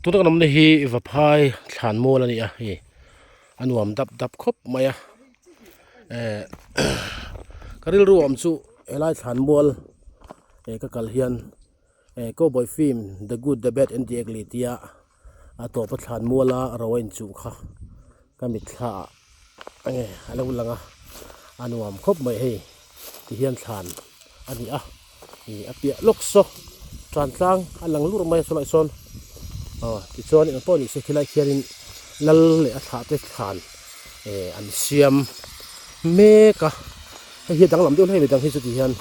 ตุนกันนี่ฮีวะพายฐานโมลนี่อ่ะฮีอันวมดับครบมาอ่ะกริลรวมสุเอลายฐานโมลก็กัลเฮียนก็บอยฟิล์ม The Good The Bad and The Ugly ที่อ่ะตัวประฐานโมลาเราเอ็นจุค่ะก็มิตรค่ะอะไรบุญลังอ่ะอันวมครบมาฮีที่เฮียนฐานอันนี้อ่ะนี่เปียลกโซจานกลางอันหลังลูกไม่สลายซอนที่ส่วนนี้ป้อนอีกสักทีละเขียนลัลเล่อัฐาเตขานอันเสียมเมกะให้เฮียดังลำเดียวให้ไปดังที่สุดที่เฮียน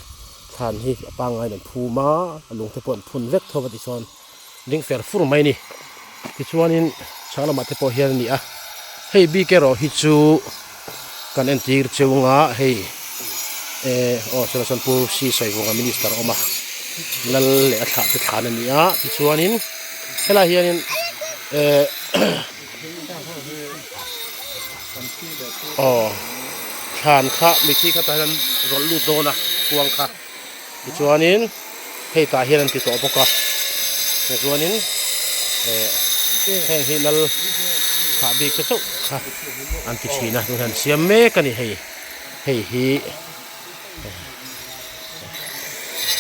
ขานให้ปางไงเนี่ยภูมาลงเทปอนพุนเวกทวัติส่วนลิงเฟอร์ฟูร์ไม่นี่ที่ส่วนนี้ชาวละมาเทปอเฮียนนี่อ่ะให้บีเกอร์ฮิจูกันเอ็นทีร์เจ้างาให้สารสันปูซีใส่วงมินิสเตอร์ออกมาลัลเล่อัฐาเตขานนี่อ่ะที่ส่วนนี้เวลาเฮียนฐานข้ามีที่ข้าตานั้นรถลูดโดนะพวงข้าที่ส่วนนี้ให้ตาเฮียนติดต่อปกติในส่วนนี้ให้เฮียนข้าบีกระจุกข้าอันที่ชีนะทุกท่านเสียมเมกันนี่ให้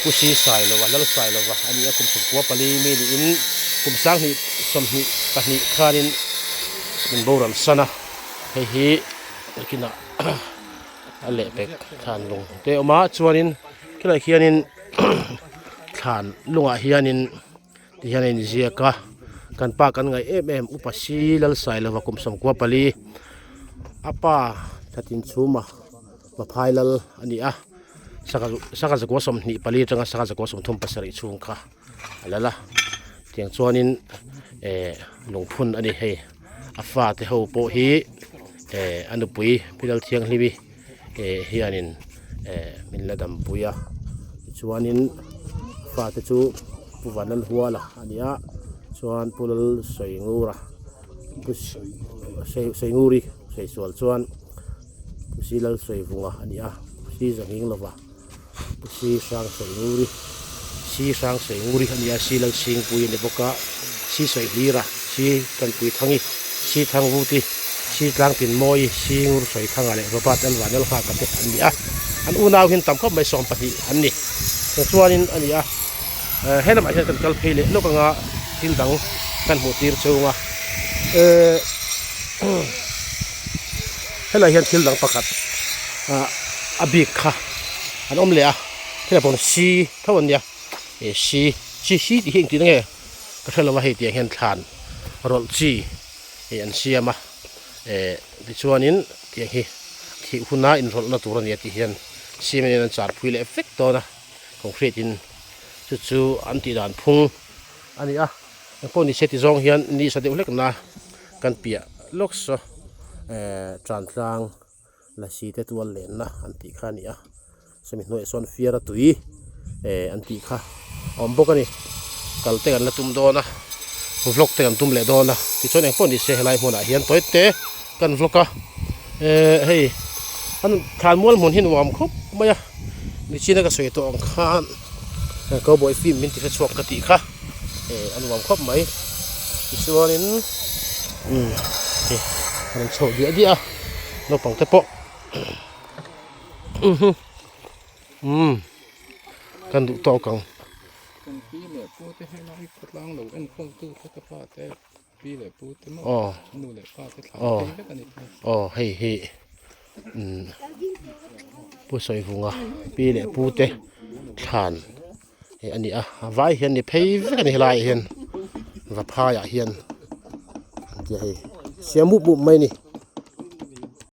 ผู้ชี้ใส่เลยวะแล้วใส่เลยวะอันนี้คุมสุกัวปลีมีอินคุมสร้างนี่สมหิปนิขานินเป็นโบราณสนะให้กินอะไรเป็กทานลงเดี๋ยวมาชวนนินก็เลยเฮียนินทานลุงเฮียนินที่เฮียนินเจียกะกันปากันไงอุปสีแล้วใส่เลยวะคุมสมกัวปลีอาป้าทัดินซูมาพายแล้วอันนี้สักจะกัวสมนิปลีจังสักจะกัวสมทุ่มภาษาอิชุงค่ะอะไรล่ะเตียงชวนนินหลงพุ่นอันนี้ให้อาฟ้าที่เขาโปะฮีอันดุปุยพิลเทียงลิบิเฮียนินมินละดำปุยชวนนินฟ้าที่ชูปูวันนั้นหัวละอันนี้ชวนปูลใส่งูระปุใส่งูรีใส่ส่วนชวนปุสีละใส่ฟุงอันนี้ปุสีจะหิงละวะปุสีสร้างใส่งูรีสีสร้างใส่งูรีอันนี้สีละสิงปุยในบกะสีใส่ลีระสีกันปุยทั้งนี้สีทั้งวุฒิสีกลางเป็นมอยสีงูใส่ทั้งอะไรระบาดอันหวานแล้วข้ากันเด็ดอันนี้อันอุณาหินต่ำก็ไม่สมปฏิอันนี้แต่ส่วนนี้อันนี้ให้น้ำมันกันกัลเพลโลกงาทิลดังกันหัวตีร์เชียวงาให้เราเห็นทิลดังประกัดอบิกค่ะอันอมเล่ที่เราบอกสีเท่าวันเดียสีที่เห็นที่นั่นไงก็เท่าเราว่าเห็นที่เห็นฐานรถสีอันเสียมาที่ส่วนนี้ที่หุ่นน้าอินรถตัวนี้ที่เห็นสีมันยังจัดพูดเลยเอฟเฟกต์ตัวนะของเฟรดินจู่ๆอันที่ด่านพุ่งอันนี้พวกนี้เซติจงเห็นนี่แสดงเล็กนะกันเปียล็อกซ์จานกลางและสีเทตัวเลนนะอันที่ข้านี่สมิธโนเอซอนฟิอาร์ตุยอันที่ข้าอมบกันนี่กัลเตกันละตุ้มโดนะวล็อกเตกันตุ้มเล่โดนะที่ส่วนเองพวกนี้เสียหลายหัวหน้าเห็นตัวเตะกันวล็อกให้อันขานม้วนหมุนหินวอมครบไหมมีชีนักสวยตัวองคานก็บอยฟิล์มมินติดสวกกติค่ะอันวอมครบไหมที่ส่วนนี้อันโชว์เดียวเราปังเตปะกันดูต่อกันปีเลยปูเตให้เราอีกครั้งเราเอ็นคงตู้พัฒนาแต่ปีเลยปูเตมั้งนู่นเลยป้าจะทำเป็นกันอีกให้ผู้สวยฟุงปีเลยปูเตทานอันนี้ไว้เห็นนี่เพย์กันนี่ลายเห็นว่าพายเห็นเดี๋ยวเสียมุบไม่นี่